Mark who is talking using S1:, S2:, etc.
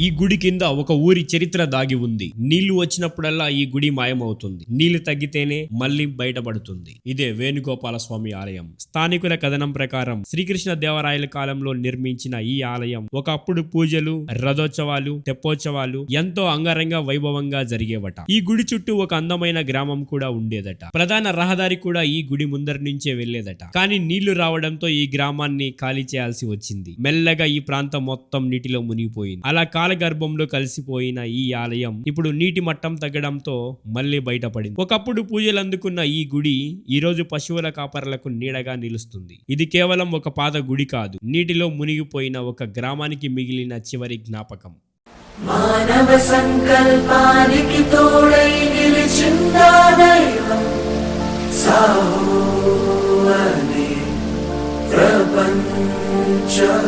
S1: ఈ గుడి కింద ఒక ఊరి చరిత్ర దాగి ఉంది. నీళ్లు వచ్చినప్పుడల్లా ఈ గుడి మాయమవుతుంది. నీళ్లు తగ్గితేనే మళ్ళీ బయటపడుతుంది. ఇదే వేణుగోపాల స్వామి ఆలయం. స్థానికుల కథనం ప్రకారం శ్రీకృష్ణ దేవరాయల కాలంలో నిర్మించిన ఈ ఆలయం ఒకప్పుడు పూజలు, రథోత్సవాలు, తెప్పోత్సవాలు ఎంతో అంగరంగ వైభవంగా జరిగేవట. ఈ గుడి చుట్టూ ఒక అందమైన గ్రామం కూడా ఉండేదట. ప్రధాన రహదారి కూడా ఈ గుడి ముందరి నుంచే వెళ్లేదట. కానీ నీళ్లు రావడంతో ఈ గ్రామాన్ని ఖాళీ చేయాల్సి వచ్చింది. మెల్లగా ఈ ప్రాంతం మొత్తం నీటిలో మునిగిపోయింది. అలా కాలగర్భంలో కలిసిపోయిన ఈ ఆలయం ఇప్పుడు నీటి మట్టం తగ్గడంతో మళ్ళీ బయటపడింది. ఒకప్పుడు పూజలు అందుకున్న ఈ గుడి ఈ రోజు పశువుల కాపరులకు నీడగా నిలుస్తుంది. ఇది కేవలం ఒక పాత గుడి కాదు, నీటిలో మునిగిపోయిన ఒక గ్రామానికి మిగిలిన చివరి జ్ఞాపకం.
S2: మానవ సంకల్పానికి తోడై నిలిచిన దైవం సాహో అనే ప్రపంచం.